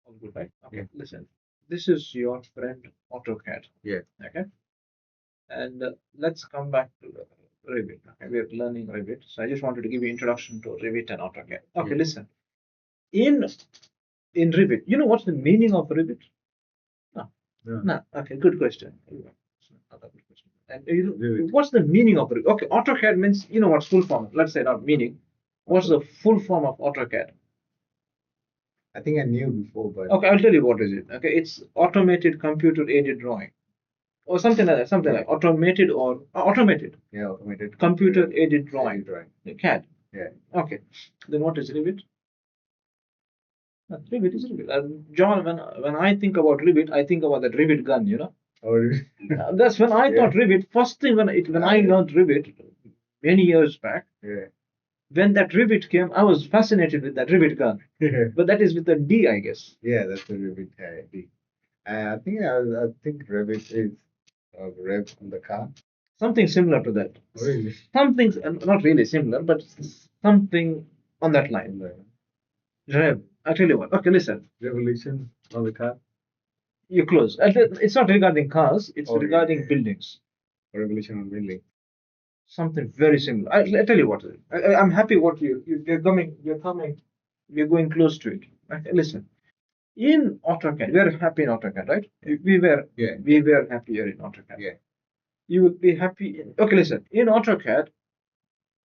All good, right? Okay, Yeah. listen. This is your friend AutoCAD. Yeah. Okay, and let's come back to Revit. Okay, we are learning Revit, so I just wanted to give you introduction to Revit and AutoCAD. Okay, Yeah. listen. In in Revit, you know what's the meaning of Revit? No, No. no. Okay, good question. Another good question. And Revit. what's the meaning of Revit? Okay, AutoCAD means you know what's full form. Let's say not meaning. What's the full form of AutoCAD? I think I knew before, but Okay, I'll tell you what is it. Okay, it's automated computer aided drawing or something like that. Something Yeah. like automated or automated yeah, automated computer aided drawing. drawing. CAD. Yeah. Okay, then what is Revit? Revit is Revit. John, when I think about Revit, I think about that Revit gun. You know, Or that's when I Yeah. thought Revit. First thing when I learned Revit many years back, yeah. when that Revit came, I was fascinated with that Revit gun. Yeah. But that is with a D, I guess. Yeah, that's the Revit ID. I think Revit is rev on the car. Something similar to that. Really? Something not really similar, but something on that line. Rev. I tell you what. Okay, listen. Revolution on the car. You're close. It's not regarding cars. It's Oh, regarding yeah. buildings. Revolution on building. Something very similar. I tell you what. I'm happy what you're coming. You're coming. We're going close to it. Okay, listen. In AutoCAD, we're happy in AutoCAD, right? Yeah. We were happier in AutoCAD. Yeah. You will be happy. Okay, listen. In AutoCAD,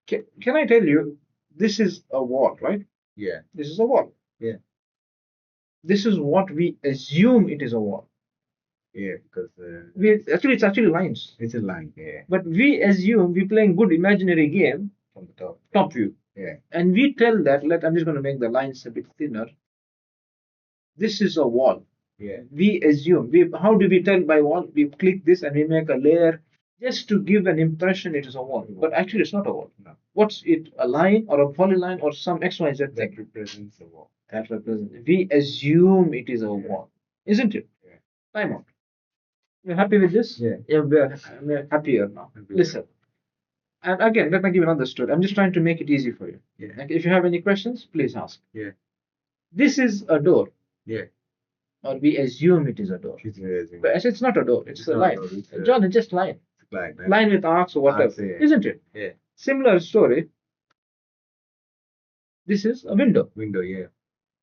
can I tell you, this is a wall, right? Yeah. This is a wall. Yeah. This is what we assume it is a wall. Yeah, because It's actually lines. it's a line. Yeah. But we assume we're playing good imaginary game From the top view. Yeah. And we tell that, I'm just going to make the lines a bit thinner. This is a wall. Yeah. We assume. How do we tell by wall? We click this and we make a layer just to give an impression it is a wall. But actually, it's not a wall. No. What's it? A line or a polyline or some XYZ That thing? represents the wall. That represents. We assume it is a wall, isn't it? Yeah. Time out. You're happy with this? Yeah. Yeah, we're happier now. Listen. And again, let me give another story. I'm just trying to make it easy for you. Yeah. Like, if you have any questions, please ask. Yeah. This is a door. Yeah. Or we assume it is a door. But it's not a door, it's a line. John, it's just line. Line with arcs or whatever. Isn't it? Yeah. Similar story. This is a window. Window, yeah.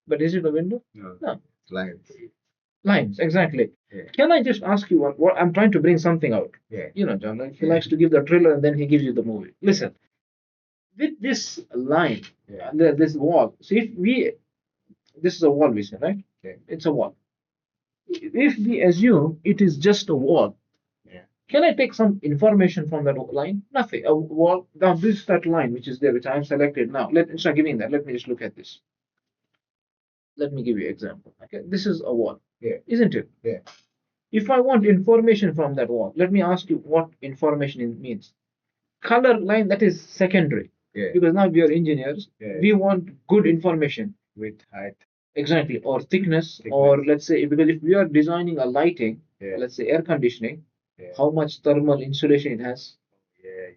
But is it a window? No. No. Lines. Lines, exactly. Yeah. Can I just ask you what I'm trying to bring something out? Yeah. You know, John, like he likes to give the trailer and then he gives you the movie. Listen, with this line, this wall. So this is a wall, we say, right? Okay. It's a wall. If we assume it is just a wall, can I take some information from that line? Nothing. A wall. Now this is that line which is there, which I have selected now. Instead of giving that, let me just look at this. Let me give you an example. Okay, this is a wall. Yeah. Isn't it? Yeah. If I want information from that wall, let me ask you what information it means. Color line, that is secondary. Yeah. Because now we are engineers. Yeah. We want good information. With height. Exactly. Or thickness. Or let's say, because if we are designing a lighting, let's say air conditioning, how much thermal insulation it has. Yeah.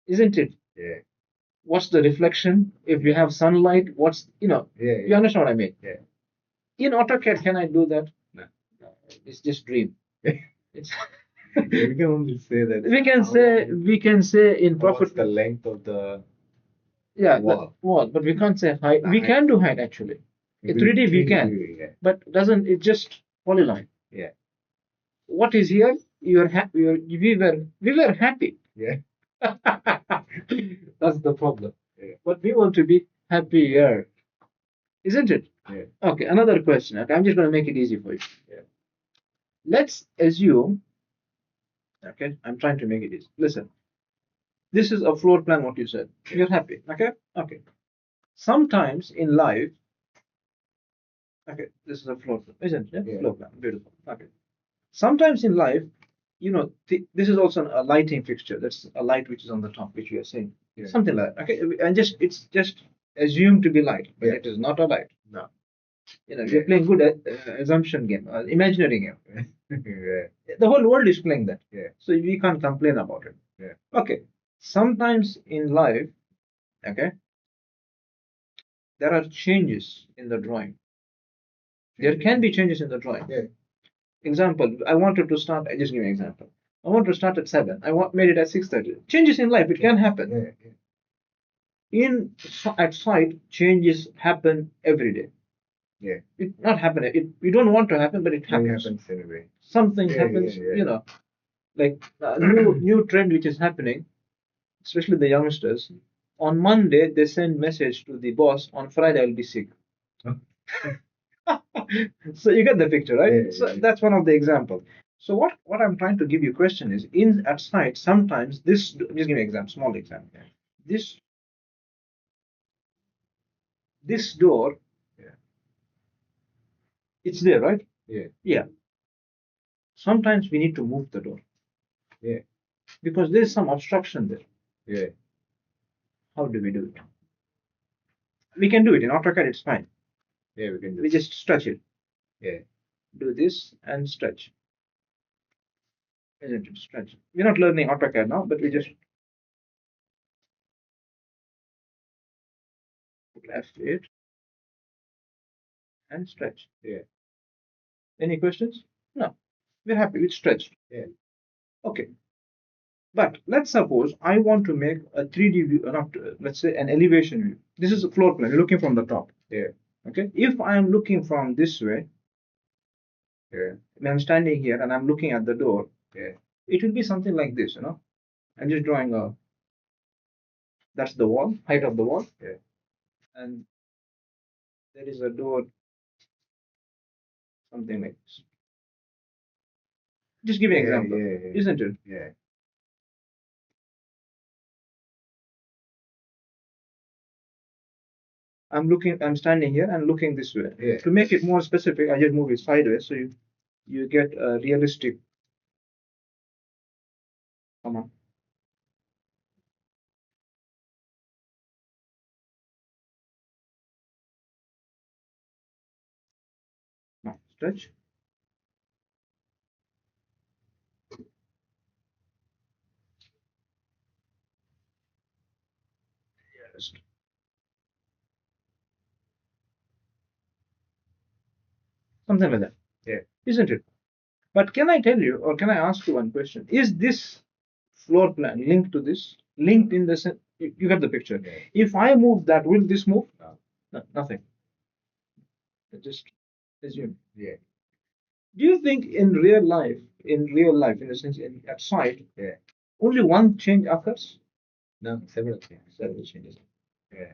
Isn't it? Yeah. What's the reflection? If we have sunlight, what's, you understand what I mean? Yeah. In AutoCAD, can I do that? No. It's just dream. It's We can only say that. We can say in What's the length of the wall, but we can't say height. We can do height actually. In 3D we can, but doesn't it just polyline? Yeah. What is here? You're happy. We were happy. Yeah. That's the problem. Yeah. But we want to be happier, isn't it? Yeah. Okay. Another question. Okay, I'm just going to make it easy for you. Yeah. Let's assume. Okay, I'm trying to make it easy. Listen. This is a floor plan. What you said. You're happy. Okay. Okay. Sometimes in life. Okay, this is a floor plan, isn't it? Yeah. Floor plan. Beautiful. Okay. Sometimes in life, this is also a lighting fixture. That's a light which is on the top, which we are seeing. Yeah. Something like that. Okay, and it's just assumed to be light, but it is not a light. No. We're playing good assumption game, imaginary game. Yeah. The whole world is playing that. Yeah. So we can't complain about it. Yeah. Okay. Sometimes in life, okay, there are changes in the drawing. There can be changes in the drawing. Yeah. Example, I wanted to start, I just give you an example. I want to start at 7. Made it at 6:30. Changes in life, it can happen. Yeah. At site, changes happen every day. Yeah. It not happen. We don't want to happen, but it happens. It happens anyway. Something happens, like a new trend which is happening, especially the youngsters. On Monday, they send message to the boss. On Friday, I'll be sick. So you get the picture, right? Yeah, So yeah. that's one of the examples. So what I'm trying to give you question is in at site sometimes this just give me an example, small example. This this door, Yeah. it's there, right? Yeah. Yeah. Sometimes we need to move the door. Yeah. Because there is some obstruction there. Yeah. How do we do it? We can do it in AutoCAD. It's fine. Yeah, we can We just stretch it. Yeah. Do this and stretch. Isn't it? Stretch. We're not learning AutoCAD now, but we just left it and stretch. Yeah. Any questions? No. We're happy with stretch. Yeah. Okay. But let's suppose I want to make a 3D view, not let's say an elevation view. This is a floor plan. You're looking from the top. Yeah. Okay. If I am looking from this way, Yeah. I'm standing here and I'm looking at the door. Yeah. It will be something like this, I'm just drawing a. That's the wall, height of the wall. Yeah. And there is a door, something like this. Just give me an example, isn't it? Yeah. I'm standing here and looking this way. Yeah. To make it more specific, I just move it sideways so you get a realistic. Come on. Now, stretch. Yes. Something like that. Yeah. Isn't it? But can I tell you, or can I ask you one question? Is this floor plan linked to this? Linked in the sense, you get the picture. Yeah. If I move that, will this move? No. No, nothing. Just assume. Yeah. Do you think in real life, in the sense at site, Yeah. only one change occurs? No, several things. Several changes. Yeah.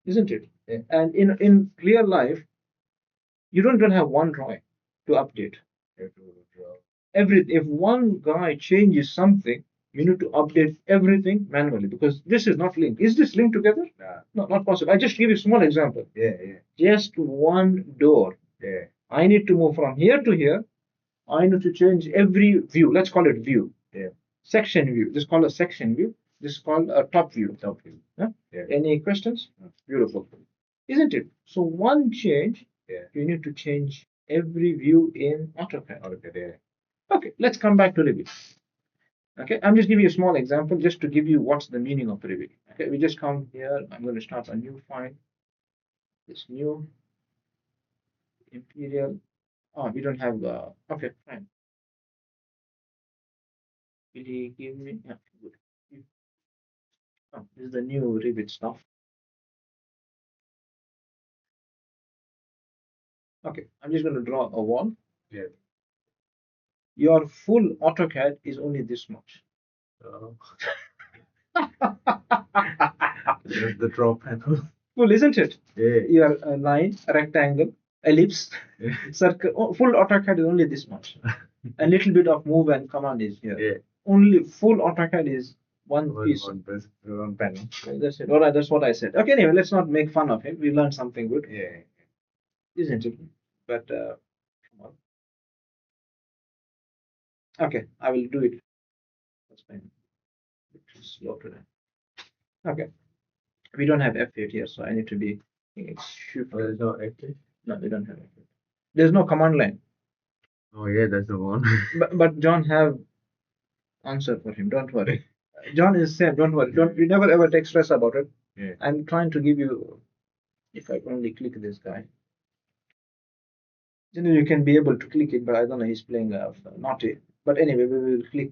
Isn't it? Yeah. And in real life, you don't have one drawing to update. You have to draw. If one guy changes something, you need to update everything manually because this is not linked. Is this linked together? Nah. No, not possible. I just give you a small example. Yeah. Yeah. Just one door. Yeah. I need to move from here to here. I need to change every view. Let's call it view. Yeah. Section view. This is called a section view. This is called a top view. Top view. Huh? Yeah. Any questions? No. Beautiful. Isn't it? So one change, Yeah. you need to change every view in AutoCAD. AutoCAD. Yeah. Okay, let's come back to Revit. Okay, I'm just giving you a small example just to give you what's the meaning of Revit. Okay, we just come here. I'm going to start a new file. This new Imperial. Oh, we don't have. Okay, fine. Will he give me? Yeah, good. Oh, this is the new Revit stuff. Okay, I'm just going to draw a wall. Yeah. Your full AutoCAD is only this much. There's the draw panel. Full, isn't it? Yeah. Your line, rectangle, ellipse, Yeah. circle. Full AutoCAD is only this much. A little bit of move and command is here. Yeah. Only full AutoCAD is one piece. One panel. That's it. All right, that's what I said. Okay, anyway, let's not make fun of him. We learned something good, Yeah. isn't it? But come on. Okay, I will do it. That's fine. It's slow today. Okay, we don't have F8 here, so I need to be. It's shift. There's no active. No, we don't have F8. There's no command line. Oh yeah, that's the one. But John have answer for him. Don't worry. John is safe. Don't worry. You never ever take stress about it. Yeah. I'm trying to give you. If I only click this guy. You can be able to click it, but I don't know. He's playing naughty. But anyway, we will click.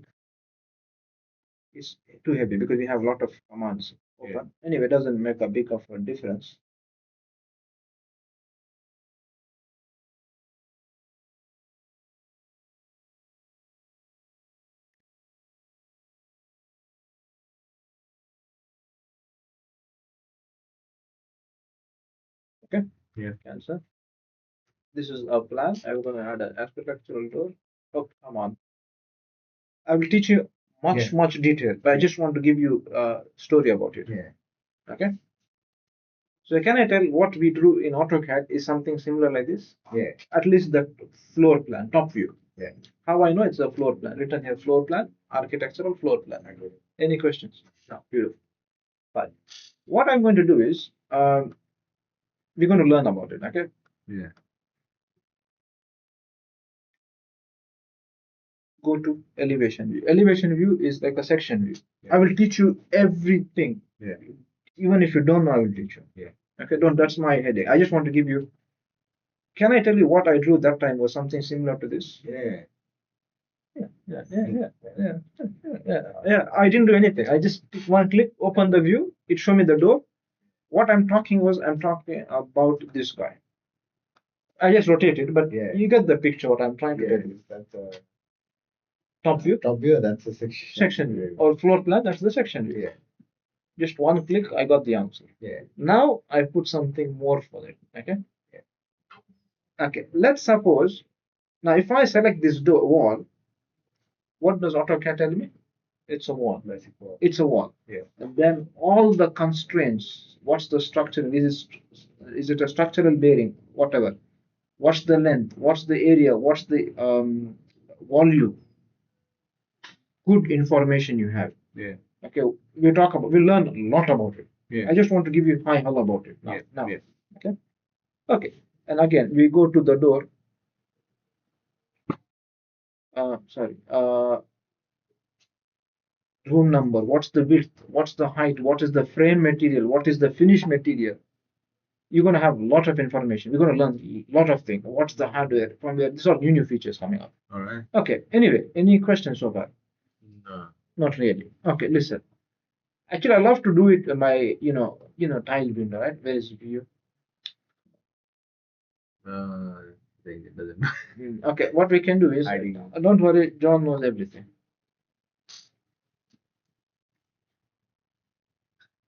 It's too heavy because we have a lot of commands open. Yeah. Anyway, it doesn't make a big of a difference. Okay. Yeah. Cancel. This is a plan. I'm going to add an architectural door. Oh, come on. I will teach you much detail, but I just want to give you a story about it. Yeah. Okay. So can I tell what we drew in AutoCAD is something similar like this? Yeah. At least the floor plan, top view. Yeah. How I know it's a floor plan? Written here, floor plan, architectural floor plan. Any questions? No. Beautiful. Fine. What I'm going to do is we're going to learn about it. Okay. Yeah. Go to elevation view. Elevation view is like a section view. Yeah. I will teach you everything. Yeah. Even if you don't know, I will teach you. Yeah. Okay, don't. That's my headache. I just want to give you. Can I tell you what I drew that time was something similar to this? Yeah. Yeah. I didn't do anything. I just took one click, open the view. It showed me the door. What I'm talking about this guy. I just rotated, but Yeah. you get the picture. What I'm trying to tell you. That's a Top view. top view. That's a section. Section view or floor plan. That's the section view. Yeah. Just one click, I got the answer. Yeah. Now I put something more for it. Okay. Yeah. Okay. Let's suppose now if I select this door wall, what does AutoCAD tell me? It's a wall. It's a wall. Yeah. And then all the constraints. What's the structure? Is it a structural bearing? Whatever. What's the length? What's the area? What's the volume? Good information you have. Yeah. Okay, we'll learn a lot about it. Yeah. I just want to give you high level about it now. Yeah. Now. Yeah. Okay. Okay. And again, we go to the door. Sorry. Room number. What's the width? What's the height? What is the frame material? What is the finish material? You're going to have a lot of information. We're going to learn a lot of things. What's the hardware? From where these are new features coming up. All right. Okay. Anyway, any questions so far? No. Not really. Okay. Listen. Actually, I love to do it by tile window, right? Where is view? It doesn't. Okay, what we can do is, don't worry, John knows everything.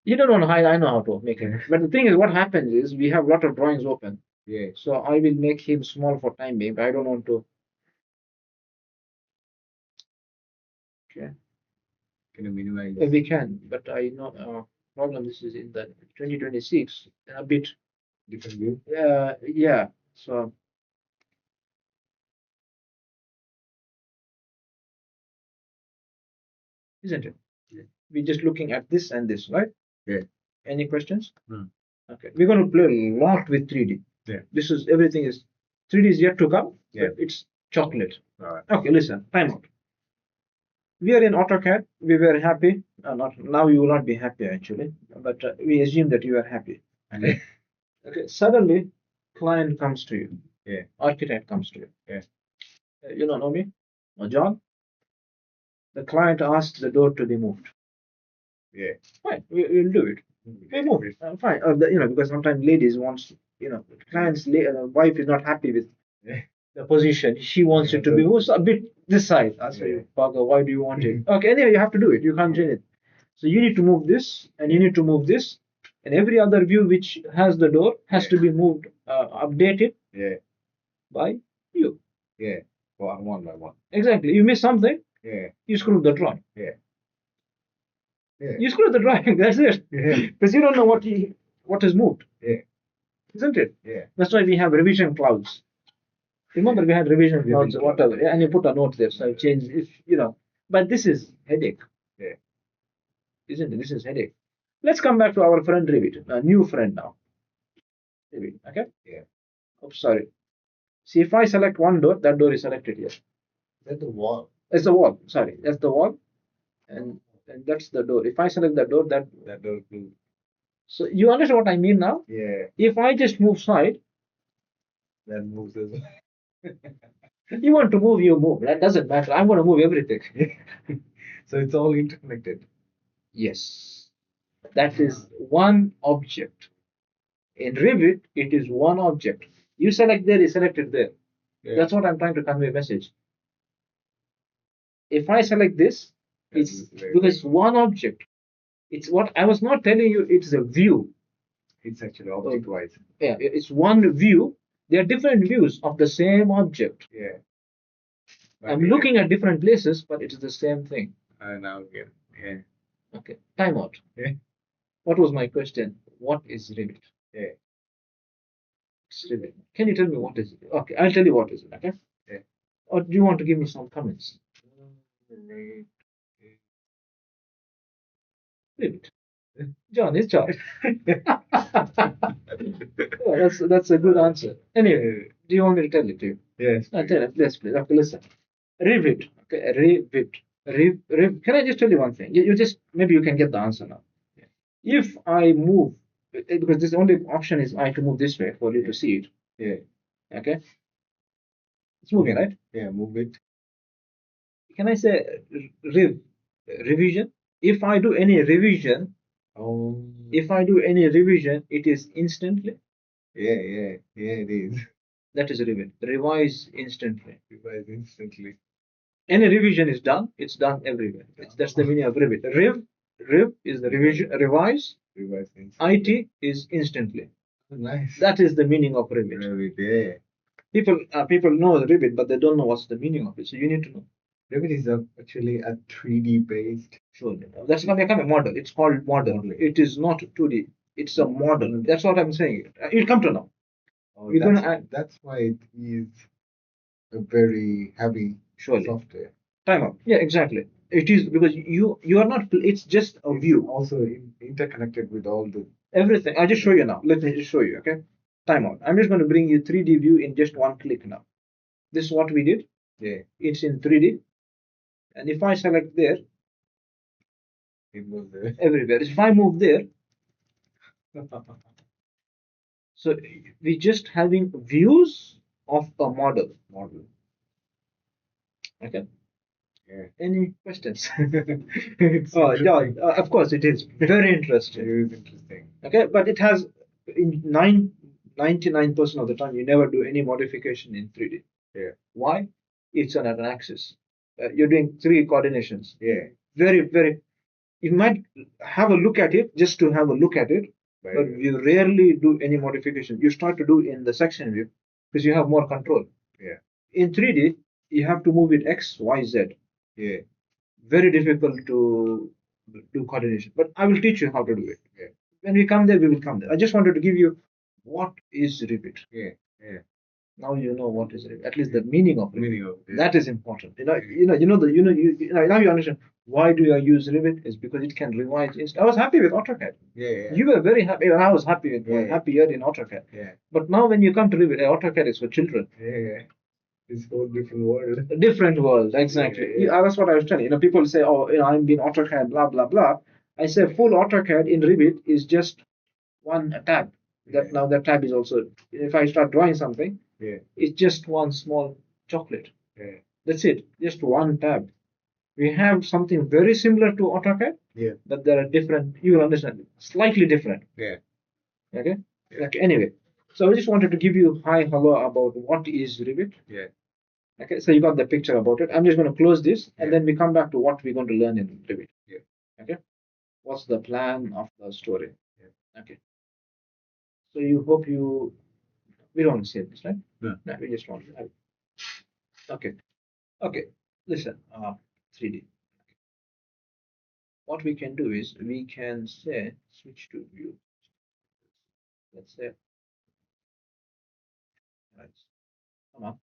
You don't want to hide, I know how to make it. But the thing is, what happens is we have a lot of drawings open. Yeah. So I will make him small for time being, but I don't want to. Okay. Can you minimize? We can, but I know problem. This is in the 2026, a bit Different view. Yeah. So isn't it? Yeah. We're just looking at this and this, right? Yeah. Any questions? No. Okay. We're going to play a lot with 3D. Yeah. This is everything is 3D is yet to come. Yeah. It's chocolate. All right. Okay, listen, time out. We are in AutoCAD. We were happy. Not now. You will not be happy actually, but we assume that you are happy. Okay. Okay. Suddenly, client comes to you. Yeah. Architect comes to you. Yeah. You don't know me, or John. The client asks the door to be moved. Yeah. Fine, we'll do it. We move it. Fine. Because sometimes ladies wants, client's wife is not happy with the position. She wants it to be moved a bit this side. I say, Parker, why do you want it? Okay, anyway, you have to do it. You can't change it. So you need to move this, and you need to move this, and every other view which has the door has to be moved, updated. Yeah. By you. Yeah. One by one. Exactly. You miss something. Yeah. You screw the drawing. Yeah. Yeah. You screw the drawing. That's it. Yeah. Because you don't know what is moved. Yeah. Isn't it? Yeah. That's why we have revision clouds. Remember, we had revision clouds or whatever, and you put a note there. So I change if But this is headache. Yeah. Isn't it? This is headache. Let's come back to our friend Revit, a new friend now. Revit. Okay. Yeah. Oops, sorry. See, if I select one door, that door is selected here. That's the wall. That's the wall. Sorry, that's the wall, and that's the door. If I select the door, that door too. So you understand what I mean now? Yeah. If I just move side, that moves as well. You want to move, you move. That doesn't matter. I'm going to move everything. So it's all interconnected. Yes, that is one object. In Revit, it is one object. You select there, you select it there. Yeah. That's what I'm trying to convey a message. If I select this, it's because it's one object. It's what I was not telling you, it's a view. It's actually object wise. Yeah, it's one view. There are different views of the same object. Yeah. I'm looking at different places, but it is the same thing. Now again. Yeah. Okay, time out. Yeah. What was my question? What is Revit? Yeah. It's Revit. Can you tell me what is it? Okay, I'll tell you what is it. Okay. Yeah. Or do you want to give me some comments? Revit. John is John. Oh, that's a good answer. Anyway, do you want me to tell it to you? Yes. I'll tell it. Let's play. Okay, listen. Revit. Okay, Revit. Can I just tell you one thing? You just maybe you can get the answer now. If I move, because this only option is I to move this way for you to see it. Yeah. Okay. It's moving, right? Yeah, move it. Can I say revision? If I do any revision, Oh. if I do any revision, it is instantly. Yeah, it is. That is Revit. Revise instantly. Revise instantly. Any revision is done. It's done everywhere. That's the meaning of Revit. Rev is the revision. Revise. Revise instantly. IT is instantly. Nice. That is the meaning of Revit. Revit, yeah. People know Revit, but they don't know what's the meaning of it. So you need to know. Revit is actually a 3D based. Sure. That's going to become a model. It's called model. It is not 2D. It's a model. That's what I'm saying. You'll come to know. Oh, that's why it is a very heavy software. Time out. Yeah, exactly. It is because you are not. It's just a view. Also interconnected with all the everything. I'll just show you now. Let me just show you. Okay. Time out. I'm just going to bring you 3D view in just one click now. This is what we did. Yeah. It's in 3D. And if I select there, it moves there. Everywhere. If I move there, so we just having views of a model. Okay. Yeah. Any questions? Oh, yeah, of course it is very interesting. It is interesting. Okay, but it has in 99% of the time you never do any modification in 3D. Yeah. Why? It's on an axis. You're doing 3 coordinations. Yeah. Very. You might have a look at it just to have a look at it, but you rarely do any modification. You start to do in the section view because you have more control. Yeah. In 3D, you have to move it X, Y, Z. Yeah. Very difficult to do coordination, but I will teach you how to do it. Yeah. When we come there, we will come there. I just wanted to give you what is Revit. Yeah. Now you know what is Revit. At least the meaning of Revit. Yeah. That is important. Now you understand why do I use Revit is because it can revise. I was happy with AutoCAD. Yeah. You were very happy, and I was happy with my happy year in AutoCAD. Yeah. But now when you come to Revit, AutoCAD is for children. Yeah. It's a whole different world. A different world, exactly. Yeah. That's what I was telling you. People say, "Oh, I'm being AutoCAD, blah blah blah." I say, full AutoCAD in Revit is just one tab. Now that tab is also. If I start drawing something, it's just one small chocolate. Yeah. That's it. Just one tab. We have something very similar to AutoCAD. Yeah. But there are different. You will understand. Slightly different. Yeah. Okay. Yeah. Okay. Anyway, so I just wanted to give you hello about what is Revit. Yeah. Okay, so you got the picture about it. I'm just going to close this and then we come back to what we're going to learn in Revit. Yeah. Okay. What's the plan of the story? Yeah. Okay. So we don't want to say this, right? No. No, we just want to. Okay. Okay. Listen, 3D. Okay. What we can do is we can say switch to view. Let's say. Right. Come on.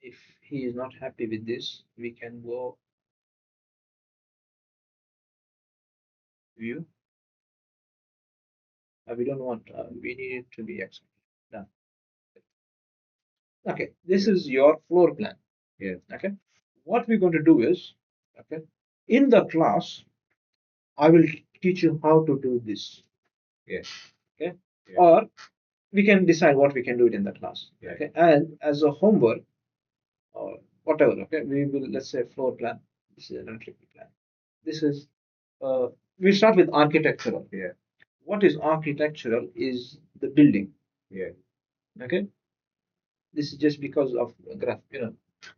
If he is not happy with this, we can go view. We don't want, we need it to be accepted. Done. Okay, this is your floor plan. Yeah. Okay. What we're going to do is, okay, in the class, I will teach you how to do this. Yes. Okay. Yeah. Or we can decide what we can do it in the class. Yeah. Okay, and as a homework or whatever. Okay, we will, let's say, floor plan. This is an electrical plan. This is we start with architectural. Yeah. What is architectural is the building. Yeah. Okay, this is just because of graph,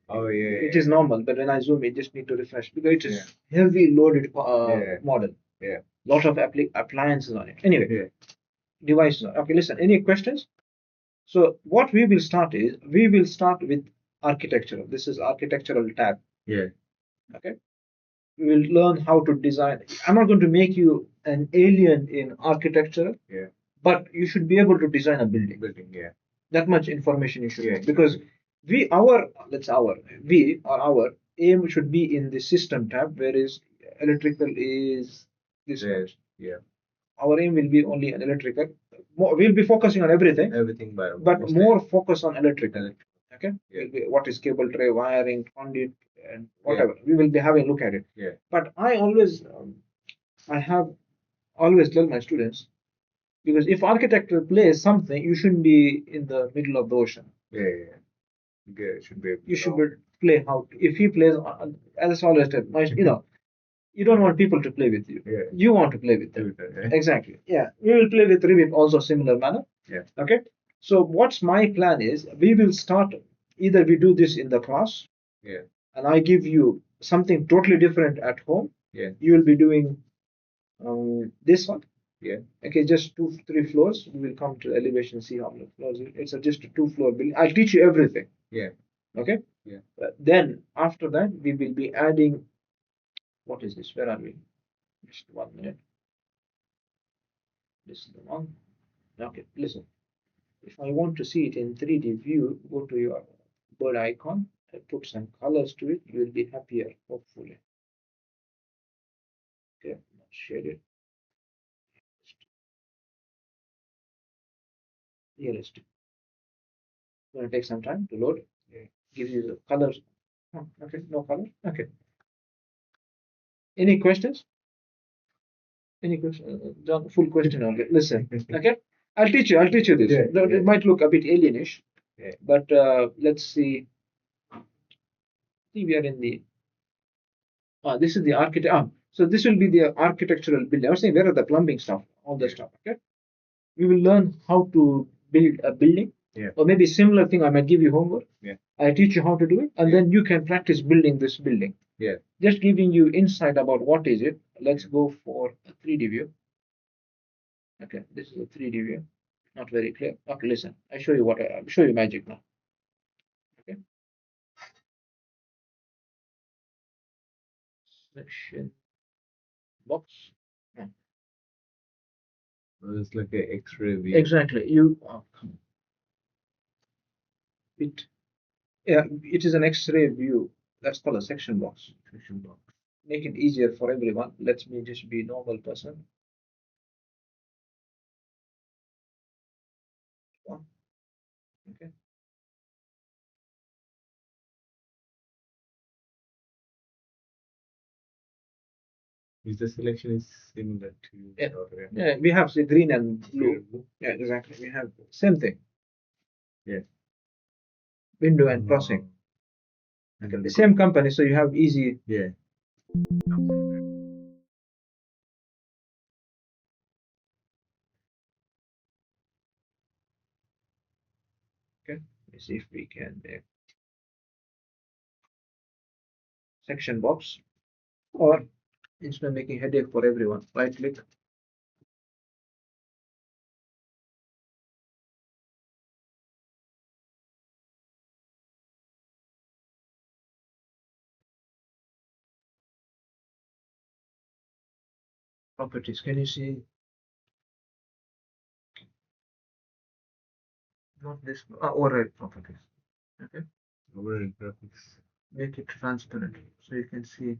Oh yeah. it is normal, but when I zoom, it just need to refresh because it is heavy loaded model. Yeah. Lot of appliances on it. Anyway, Yeah. devices. Okay, listen. Any questions? So what we will start is we will start with architectural. This is architectural tab. Yeah. Okay, we will learn how to design. I'm not going to make you an alien in architecture. Yeah. But you should be able to design a building. Yeah. That much information you should Yeah, know, because our aim should be in the system tab, whereas electrical is this much. Yeah. Our aim will be only on electrical. We'll be focusing on everything, but more focus on electrical. Okay, what is cable tray, wiring, conduit, and whatever. We will be having a look at it. Yeah. But I have always tell my students, because if architecture plays something, you shouldn't be in the middle of the ocean. Yeah. Should be. You should play how. If he plays, as I always tell, you don't want people to play with you. Yeah. You want to play with them. Exactly. Yeah. We will play with Revit also similar manner. Yeah. Okay. So what's my plan is we will start, either we do this in the class. Yeah. And I give you something totally different at home. Yeah. You will be doing this one. Yeah. Okay, just 2-3 floors. We will come to elevation, see how many floors. It's just a 2-floor building. I'll teach you everything. Yeah. Okay. Yeah. Then after that, we will be adding. What is this? Where are we? Just 1 minute. This is the one. Okay, listen. If I want to see it in 3D view, go to your bird icon. I put some colors to it. You will be happier, hopefully. Okay, shade it. Realistic. Going to take some time to load. Yeah. Gives you the colors. Oh, okay, no color. Okay. Any questions? Any question? John, full question only. Listen. Okay. I'll teach you. I'll teach you this. Yeah, It might look a bit alienish. Yeah. But let's see. See, we are in the. This is the architect. So this will be the architectural building. I was saying, where are the plumbing stuff? All the stuff. Okay. We will learn how to build a building. Yeah. Or maybe similar thing. I might give you homework. Yeah. I teach you how to do it, and then you can practice building this building. Yeah. Just giving you insight about what is it. Let's go for a 3D view. Okay, this is a 3D view. Not very clear. Okay, listen. I show you what I'll show you magic now. Okay. Section box. Yeah. It's like an X-ray view. Exactly. It is an X-ray view. That's called a section box. Section box. Make it easier for everyone. Let me just be a normal person. Okay. Is the selection is similar to? Yeah, we have the green and blue. Yeah, exactly. We have same thing. Yeah. Window and crossing. Okay. The same company, so you have easy. Yeah. Okay. Let's see if we can make section box, or instead of making headache for everyone, right click. Properties. Can you see? Not this. Override properties. Okay. Override graphics. Make it transparent so you can see.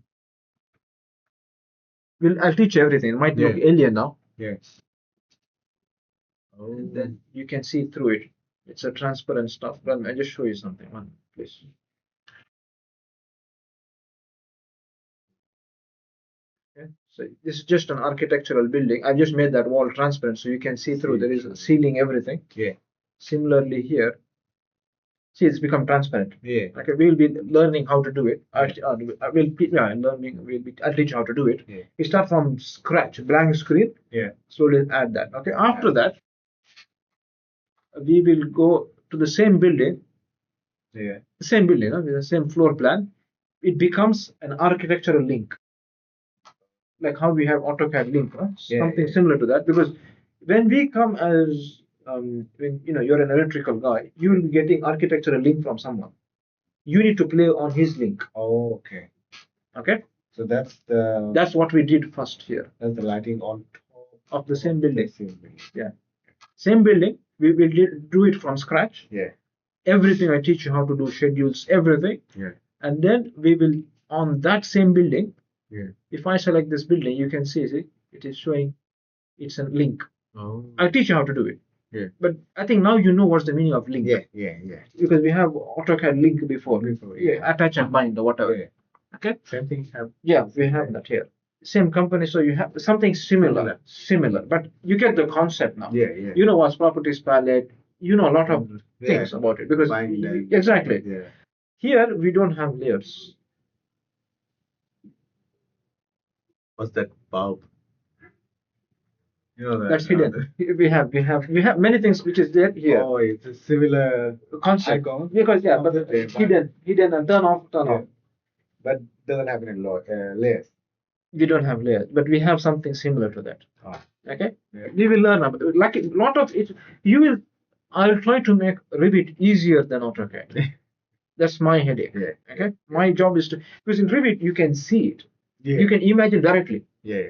I'll teach you everything. It might look alien now. Yes. Oh. And then you can see through it. It's a transparent stuff. But I'll just show you something. One, please. Okay. So this is just an architectural building. I've just made that wall transparent so you can see through. There is a ceiling, everything. Yeah. Similarly here, see, it's become transparent. Yeah. Okay, we will be learning how to do it. Yeah. I'll teach you how to do it. Yeah. We start from scratch, blank screen. Yeah. Slowly add that. Okay, after that, we will go to the same building. Yeah. The same building, with the same floor plan. It becomes an architectural link, like how we have AutoCAD link, something similar to that. Because when we come as when you're an electrical guy, you will be getting architectural link from someone. You need to play on his link. Oh, okay. Okay. So that's what we did first here. That's the lighting on top of the same building. the same building. Yeah. Same building. We will do it from scratch. Yeah. Everything I teach you how to do, schedules, everything. Yeah. And then we will on that same building. Yeah. If I select this building, you can see it is showing it's a link. Oh. I'll teach you how to do it. Yeah. But I think now you know what's the meaning of link. Yeah. Yeah. Yeah. Because we have AutoCAD link before. Yeah. Attach and bind or whatever. Yeah. Okay. Same thing have. Yeah, we have that here. Same company, so you have something similar, but you get the concept now. Yeah. Yeah. You know what's properties palette. You know a lot of things Yeah. about it because exactly. Yeah. Here we don't have layers. What's that bulb? You know that. That's hidden. We have many things which is there here. Oh, it's a similar Concept. icon. Because but hidden and turn off. But doesn't have any layers. We don't have layers, but we have something similar to that. Ah. Okay. Yeah. We will learn about like a lot of it. You will. I'll try to make Revit easier than AutoCAD. That's my headache. Yeah. Okay. My job is to because in Revit you can see it. Yeah. You can imagine directly. Yeah.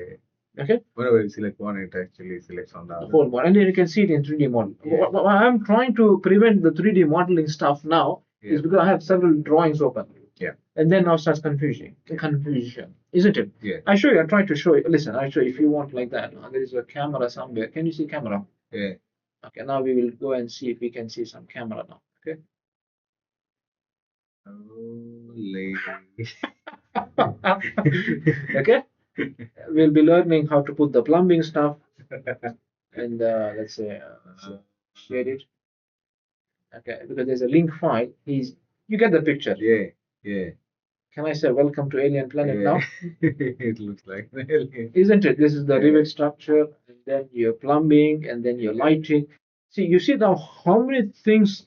Okay. Whenever you select one, it actually selects on the other. Whole model, and then you can see it in 3D model. Yeah. What I'm trying to prevent the 3D modeling stuff now is because I have several drawings open. Yeah. And then now starts confusion, isn't it? Yeah. I show you. I try to show you. Listen, I show you if you want like that. There is a camera somewhere. Can you see camera? Yeah. Okay. Now we will go and see if we can see some camera now. Okay. Oh, lady. Okay. We'll be learning how to put the plumbing stuff and let's say share it. Okay, because there's a link file. You get the picture. Yeah, yeah. Can I say welcome to Alien Planet now? It looks like an alien. Isn't it? This is the Revit structure, and then your plumbing, and then your lighting. See, you see now how many things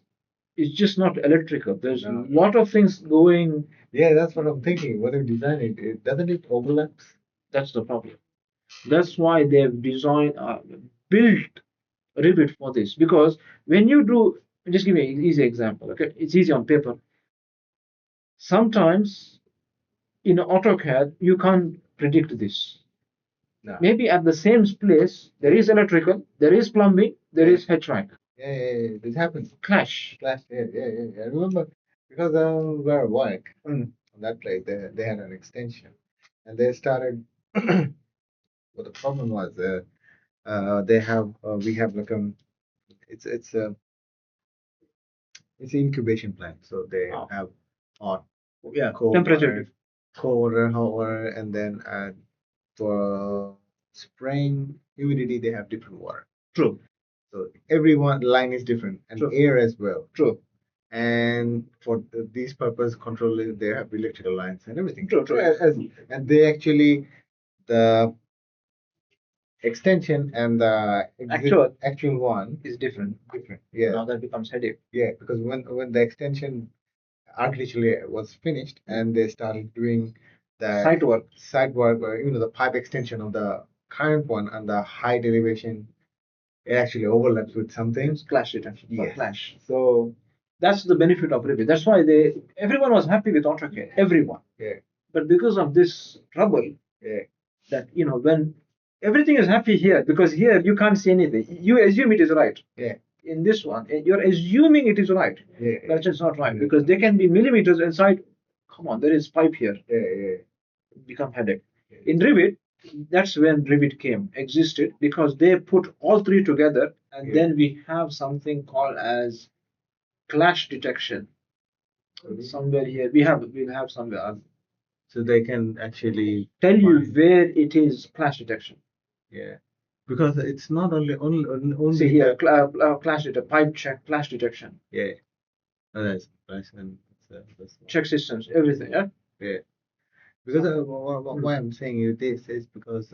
is just not electrical. There's a lot of things going. Yeah, that's what I'm thinking. When you design it, doesn't it overlaps? That's the problem. That's why they've built Revit for this. Because when you do, just give me an easy example. Okay, it's easy on paper. Sometimes in AutoCAD you can't predict this. No. Maybe at the same place there is electrical, there is plumbing, there is HVAC. Yeah, this happens. Clash. Yeah. I remember because where I work on that place, they had an extension, and they started. What the problem was, we have like it's an incubation plant, so they have hot, cold temperature, colder, hotter, and then for spring humidity they have different water. True. So everyone line is different, and air as well. True. And for these purpose control, they have electrical lines and everything. True. And they actually the extension and the actual one is different. Yeah. Now that becomes headache. Yeah, because when the extension architecturally was finished and they started doing the site work, or the pipe extension of the current one and the height elevation, it actually overlaps with something. Clash detection. Yes. Clash. So that's the benefit of Revit. That's why everyone was happy with AutoCAD. Everyone. Yeah. But because of this trouble, that when everything is happy here, because here you can't see anything. You assume it is right. Yeah. In this one, you're assuming it is right. Yeah. That's just not right because there can be millimeters inside. Come on, there is pipe here. Yeah. Become headache. In Revit, that's when Revit existed because they put all three together, and then we have something called as clash detection. Somewhere here we'll have somewhere. So they can actually tell you where it is clash detection. Yeah. because it's not only See here, clash detection, pipe check, clash detection. Yeah. Oh, that's nice. And check systems, everything. Yeah. Yeah. Because why I'm saying you this is because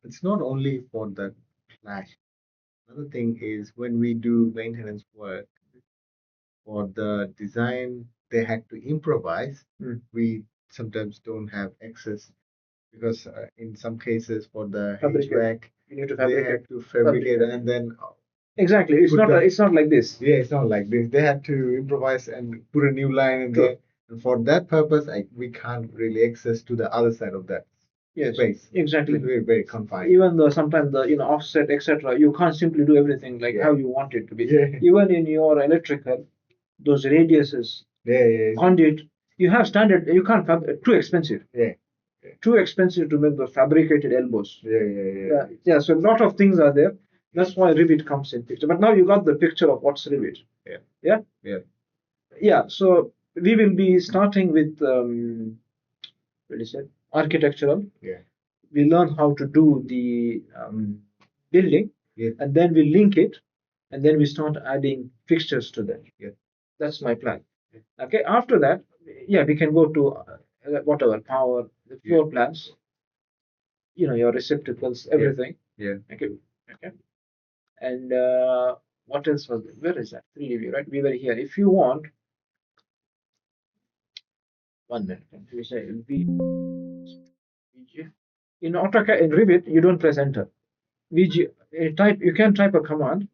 it's not only for the clash. Another thing is when we do maintenance work for the design, they had to improvise. We sometimes don't have access because in some cases for the HVAC, you need to they have to fabricate and then exactly. It's not. It's not like this. Yeah, it's not like this. They had to improvise and put a new line in there. And for that purpose, we can't really access to the other side of that space. Exactly. It's very, very confined. Even though sometimes the offset etc. You can't simply do everything like how you want it to be. Even in your electrical, those radiuses, conduit, you have standard. You can't too expensive. Too expensive to make the fabricated elbows. So a lot of things are there. That's why Revit comes in picture. But now you got the picture of what's Revit. So we will be starting with what is it? Architectural. We learn how to do the building, and then we link it, and then we start adding fixtures to that. That's my plan. Okay. After that, we can go to whatever power, the floor plans. Your receptacles, everything. Okay. And what else was there? Where is that? 3D view, right? We were here. If you want, 1 minute. We say VG. In AutoCAD, in Revit, you don't press enter. VG, you can type a command.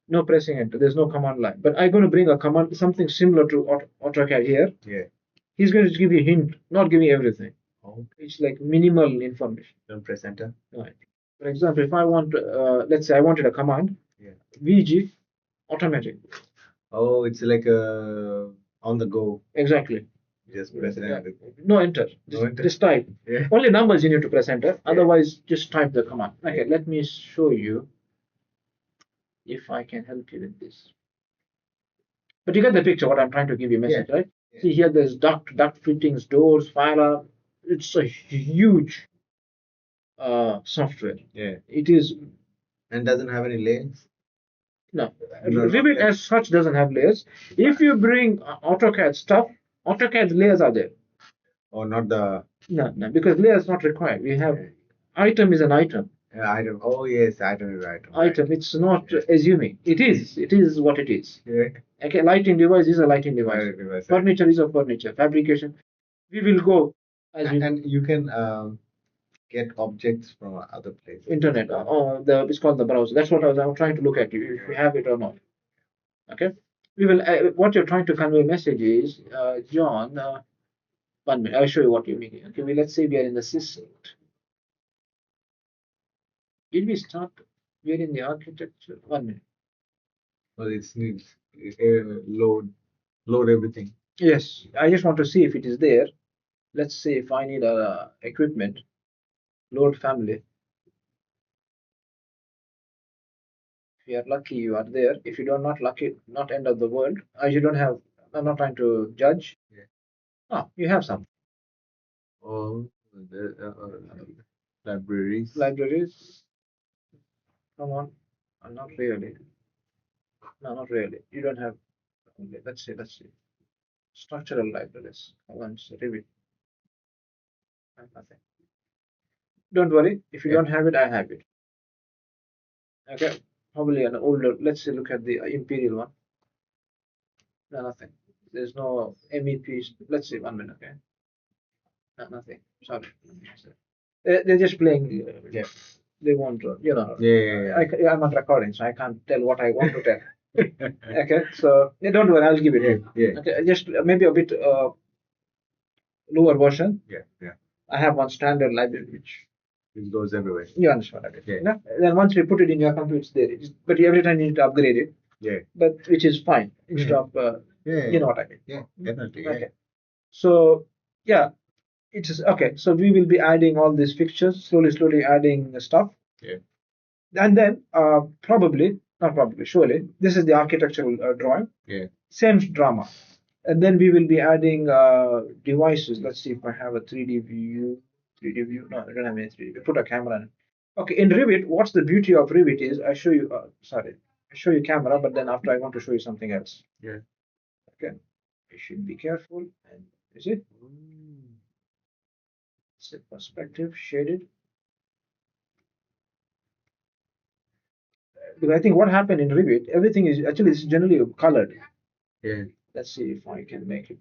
No pressing enter. There's no command line. But I'm going to bring a command, something similar to AutoCAD here. He's going to give you a hint, not giving everything. It's like minimal information. Don't press enter. Right. For example, if I want, let's say I wanted a command, VG, automatic. Oh, it's like a on the go. Exactly. Just press enter. No enter. Just type. Only numbers you need to press enter. Otherwise, just type the command. Okay, let me show you if I can help you with this. But you get the picture. What I'm trying to give you a message, right? See here, there's duct fittings, doors, fire alarm. It's a huge software. It is. And doesn't have any layers. No, Revit as such doesn't have layers. If you bring AutoCAD stuff, AutoCAD layers are there. Or not the. No, because layer is not required. We have item is an item. Item. Oh yes, item is item. Item. Right. It's not assuming. It is. It is what it is. Okay. Lighting device is a lighting device. Furniture is a furniture. Fabrication. We will go as and you can get objects from other places. Internet. It's called the browser. That's what I'm trying to look at you if you have it or not. Okay. We will. What you're trying to convey message is, John. 1 minute. I'll show you what you mean. Okay. Let's say we are in the system. Did we start? We're in the architecture. 1 minute. Well, it needs load everything. Yes, I just want to see if it is there. Let's say if I need a equipment, load family. If you are lucky, you are there. If you are not lucky, not end of the world. You don't have. I'm not trying to judge. You have some. Oh, libraries. Libraries. Come on. Not really. No, not really. You don't have. Okay, let's see. Structural libraries. Once Revit. Nothing. Don't worry. If you don't have it, I have it. Okay. Probably an older. Let's say look at the Imperial one. No, nothing. There's no MEP. Let's see 1 minute. Okay. No, nothing. Sorry. They're just playing. They want to. I'm not recording, so I can't tell what I want to tell. Okay. So don't worry. I'll give it. Okay. Just maybe a bit lower version. I have one standard library which. It goes everywhere. You understand what I mean? Then once you put it in your computer, it's there. But every time you need to upgrade it. But which is fine instead of you know what I mean. Definitely. Okay. So it is okay. So we will be adding all these fixtures, slowly adding the stuff. And then surely this is the architectural drawing. Same drama. And then we will be adding devices. Let's see if I have a 3D view. 3D view. No, I don't have any 3D view. Put a camera in. Okay, in Revit, what's the beauty of Revit is I show you. Sorry, I show you camera, but then after I want to show you something else. Yeah. Okay, you should be careful. And is it? It's a perspective shaded. Because I think what happened in Revit, everything is actually it's generally colored. Yeah. Let's see if I can make it.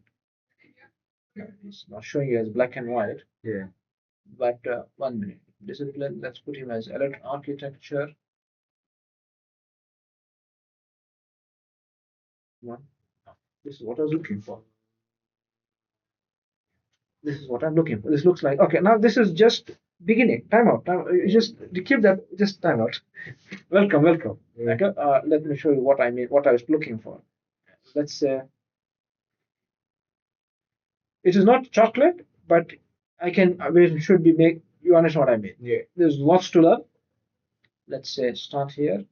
No, it's not showing you as black and white. Yeah. But 1 minute. Discipline. Let's put him as architecture. One. This is what I was looking for. This is what I'm looking for. This looks like okay. Now this is just beginning. Time out. Just to keep that. Just time out. Welcome, welcome. Yeah. Okay. Let me show you what I mean. What I was looking for. Let's say it is not chocolate, but I can. We should be make. You understand what I mean? Yeah. There's lots to learn. Let's say start here.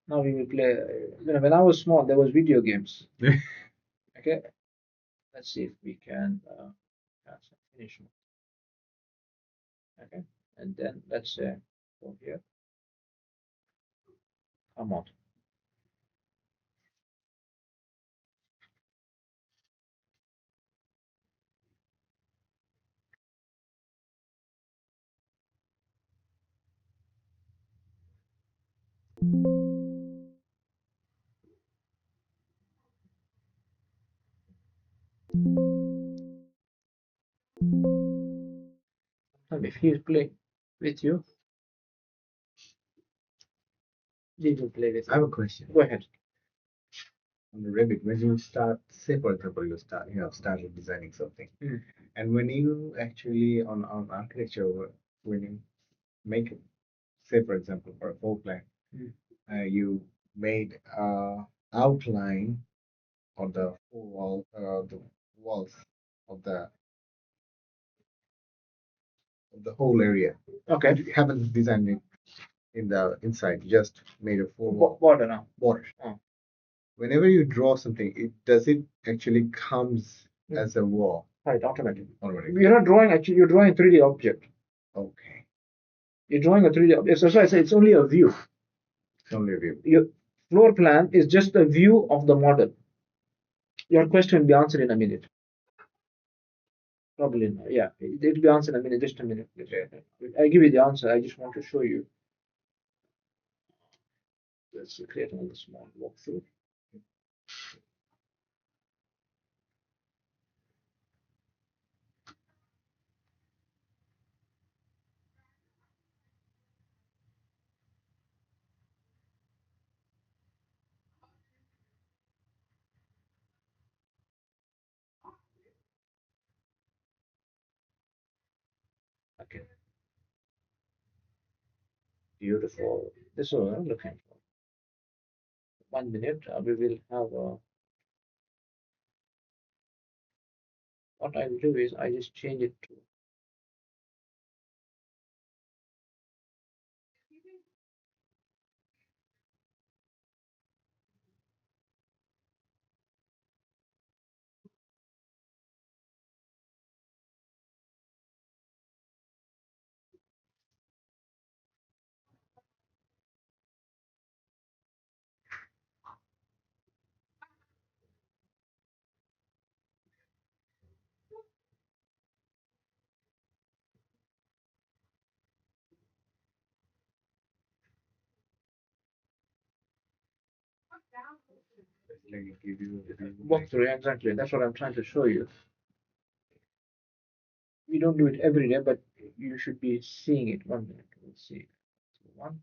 Now we will play. When I was small, there was video games. Okay. Let's see if we can finish. Okay. And then let's say go here. Come on. If he's playing with you, he will play with I have you. a question. Go ahead. On the Revit, when you start, say for example, started designing something, and when you actually on architecture, when you make, say for example, for a floor plan, you made outline on the walls of the whole area. Okay. You haven't designed it in the inside, you just made a full Border now. border. Oh. Whenever you draw something, it actually comes as a wall. Right, automatically. Automatically. You're not drawing actually. You're drawing a 3D object. Okay. You're drawing a 3D object. That's why I say it's only a view. It's only a view. Your floor plan is just a view of the model. Your question will be answered in a minute. Probably not. Yeah, it'll be answered in a minute. Just a minute. I give you the answer. I just want to show you. Let's create another small walkthrough. Okay. Beautiful. This is what I'm looking for. 1 minute. We will have what I will do is I just change it to Like give you walkthrough. Exactly. That's what I'm trying to show you. We don't do it every day, but you should be seeing it. 1 minute. We'll see. So one.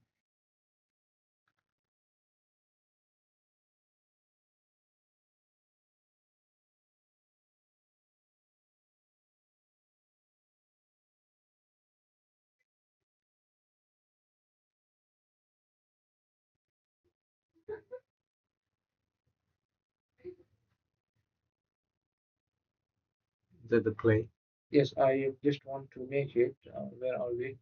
the play. Yes, I just want to make it. Where are we?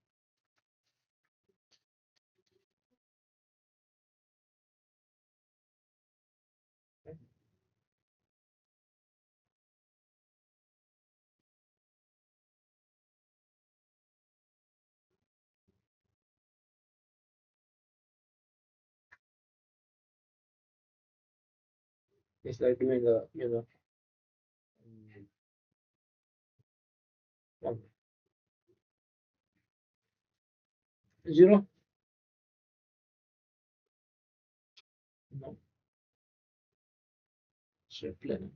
It's like doing a, um, 0. No, straight plane.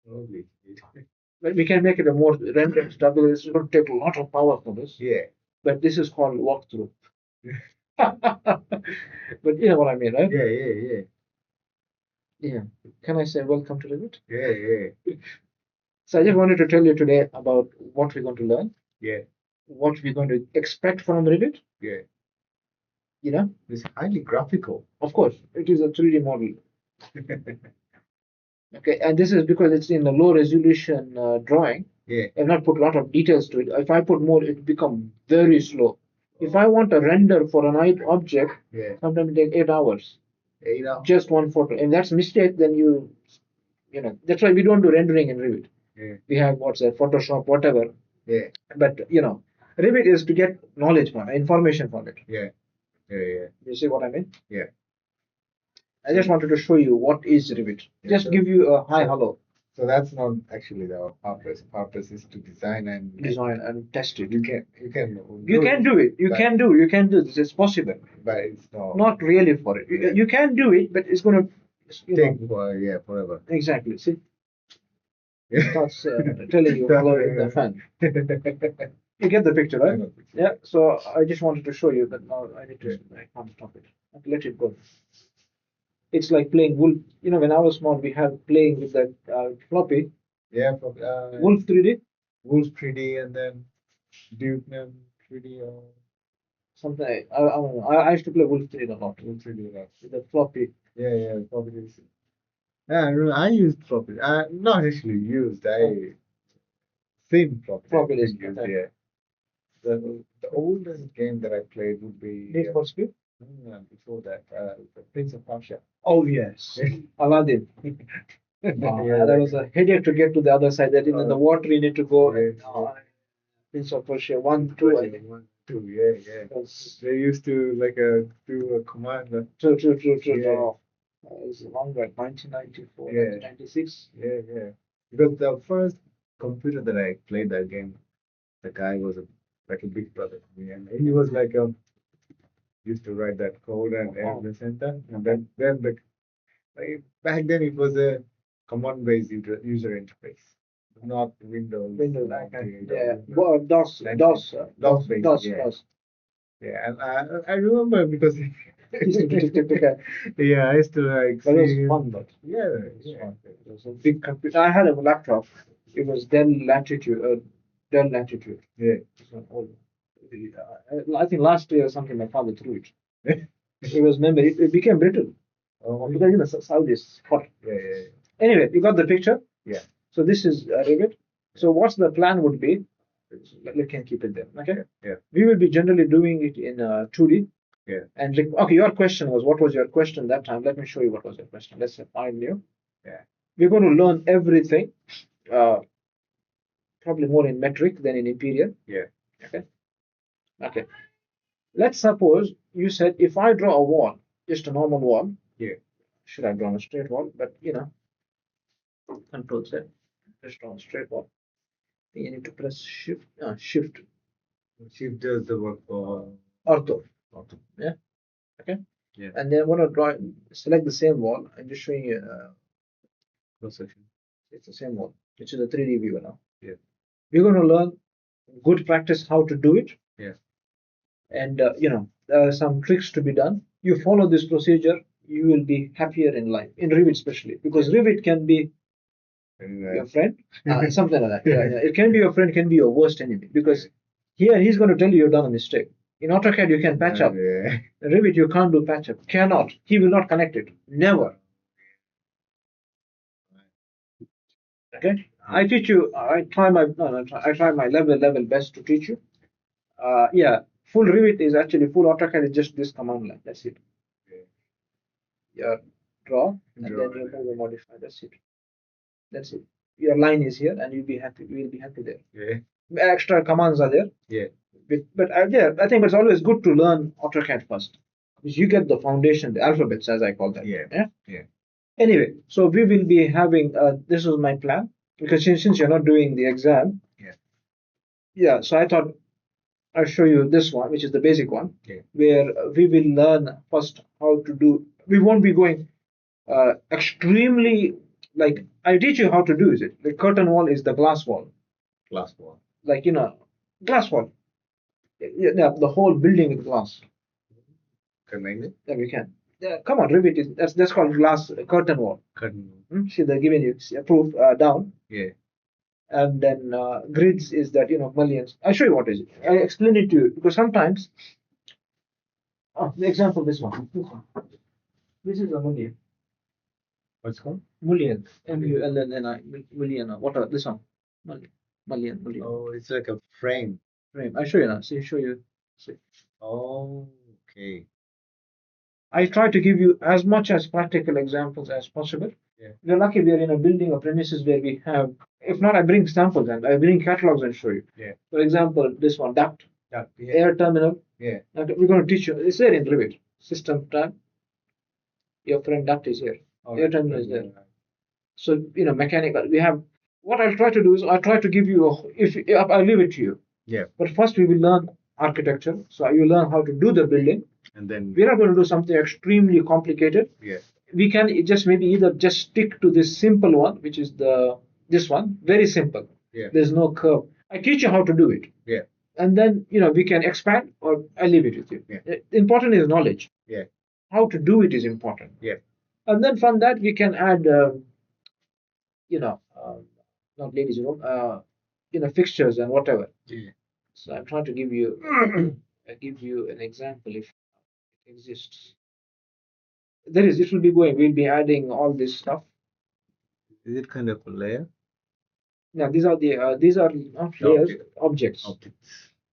Probably. But we can make it a more rendered double. It's going to take a lot of power for this. Yeah. But this is called walkthrough. But you know what I mean, right? Yeah. Yeah. Can I say welcome to Revit? Yeah. So I just wanted to tell you today about what we're going to learn, Yeah. what we're going to expect from Revit. Yeah. You know, It's highly graphical. of course, it is a 3D model. Okay, and this is because it's in a low resolution drawing. Yeah. I've not put a lot of details to it. If I put more, it become very slow. If I want a render for an object, Yeah. sometimes it takes 8 hours. 8 hours. Just one photo. And that's mistake, then that's why we don't do rendering in Revit. Yeah. We have what's that, Photoshop, whatever. Yeah. But Revit is to get knowledge from it, information from it. Yeah. Yeah. You see what I mean? Yeah. I just wanted to show you what is Revit. Just give you a hi, hello. So that's not actually the purpose. Purpose is to design and Test it. You can You can do it. You can do this. It's possible. But it's not really for it. You can do it, but it's going to take forever. Exactly. See, starts telling you hello in the fan. You get the picture, right? Yeah. So I just wanted to show you that now I can't stop it. Let it go. It's like playing Wolf. When I was small, we had playing with that floppy. Yeah, Wolf 3D. Wolf 3D and then Duke 3D or something. I used to play Wolf 3D a lot. Wolf 3D, with the floppy. Yeah, floppy. Yeah, I used floppy. Not actually used. I seen floppy. Floppy disk. Yeah. The oldest game that I played would be Need for Speed. Before that, the Prince of Persia. Oh yes, Aladdin. That was a headache to get to the other side. That in the water you need to go. Prince of Persia 1, 2, I think. 1, 2, yeah. They used to do a command. True. Yeah. It was longer, 1994, Yeah. 1996. Yeah. Because the first computer that I played that game, the guy was like a big brother to me, and he was used to write that code and the center, and then back then it was a command-based user interface, not Windows. Yeah, DOS. Yeah, and I remember because yeah, I used to but it was fun, but it was a big computer. I had a laptop. It was Dell Latitude. Yeah. I think last year or something my father threw it. It was memory. It became brittle. Because Saudi is hot. Yeah. Anyway, you got the picture. Yeah. So this is Revit. So what's the plan would be? We can keep it there. Okay. Yeah. We will be generally doing it in 2D. Yeah. And your question was, what was your question that time? Let me show you what was your question. Let's find you. Yeah. We're going to learn everything. Probably more in metric than in imperial. Yeah. Okay. Let's suppose you said if I draw a wall, just a normal wall. Yeah. Should have drawn a straight wall, but Control Z. Just draw a straight wall. You need to press Shift. Shift. Shift does the work for Ortho. Yeah. Okay. Yeah. And then I want to select the same wall. I'm just showing you. Cross section. It's the same wall, which is a 3D viewer now. Yeah. We're going to learn good practice how to do it. Yeah. And there are some tricks to be done. You follow this procedure, you will be happier in life, in Revit especially, because Revit can be your friend, something like that. Yeah. It can be your friend, can be your worst enemy, because here he's going to tell you you've done a mistake. In AutoCAD you can patch up. Yeah. In Revit you can't do patch up. Cannot. He will not connect it. Never. Okay. I teach you. I try my level best to teach you. Full Revit is actually full AutoCAD is just this command line. That's it. Your draw and then you move and modify. That's it. Your line is here, and you'll be happy. You will be happy there. Yeah. Extra commands are there. Yeah. But I think it's always good to learn AutoCAD first. You get the foundation, the alphabets, as I call them. Yeah. Anyway, so we will be having, this is my plan, because since you're not doing the exam, so I thought I'll show you this one, which is the basic one, where we will learn first how to do. We won't be going extremely, like, I teach you how to do it. The curtain wall is the glass wall. Glass wall. Like, glass wall. Yeah, the whole building with glass. Can make it? Yeah, we can. Yeah, come on, Revit is that's called glass curtain wall. Curtain. See, they're giving you a proof down. Yeah. And then grids is that mullions. I'll show you what is it. I explain it to you because sometimes. The example, this one. This is a mullion. What's it called? Mullion. M-U-L-L-N-I. Mullion. What are this one? Mullion. Oh, it's like a frame. Frame. I'll show you now. Show you. See. Oh, okay. I try to give you as much as practical examples as possible. Yeah. We're lucky we are in a building or premises where we have, if not, I bring samples and I bring catalogs and show you. Yeah. For example, this one, duct. Yeah. Air terminal. Yeah. Okay, we're going to teach you. It's there in Revit. System tab. Your friend duct is here. Okay. Air terminal is there. So, mechanical. We have, what I'll try to do is I'll try to give you, if I'll leave it to you. Yeah. But first we will learn architecture. So you learn how to do the building. And then we're not going to do something extremely complicated. Yeah. We can just maybe either just stick to this simple one, which is this one, very simple. Yeah. There's no curve. I teach you how to do it. Yeah. And then we can expand, or I leave it with you. Yeah. Important is knowledge. Yeah. How to do it is important. Yeah. And then from that we can add, not ladies' room, fixtures and whatever. Yeah. So I'm trying to give you, an example if it exists. It will be going. We'll be adding all this stuff. Is it kind of a layer? Now these are not layers, objects.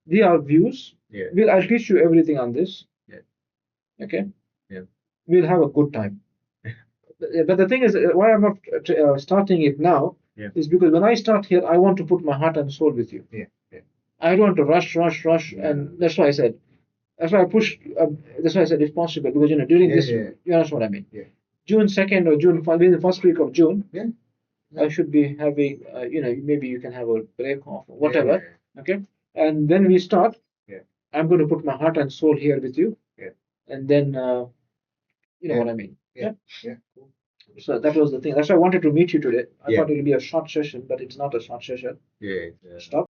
These are views. Yeah. I'll teach you everything on this. Yeah. Okay. Yeah. We'll have a good time. But the thing is, why I'm not starting it now is because when I start here, I want to put my heart and soul with you. Yeah. I don't want to rush, and that's why I said. That's why I pushed. That's why I said if possible, because during this, you understand what I mean. Yeah. June 2nd or June, within the first week of June. Yeah. I should be having. Maybe you can have a break off or whatever. Yeah. Okay. And when we start, I'm going to put my heart and soul here with you. Yeah. And then, you know what I mean. Yeah. Cool. So that was the thing. That's why I wanted to meet you today. I Yeah. thought it would be a short session, but it's not a short session. Yeah. Stop.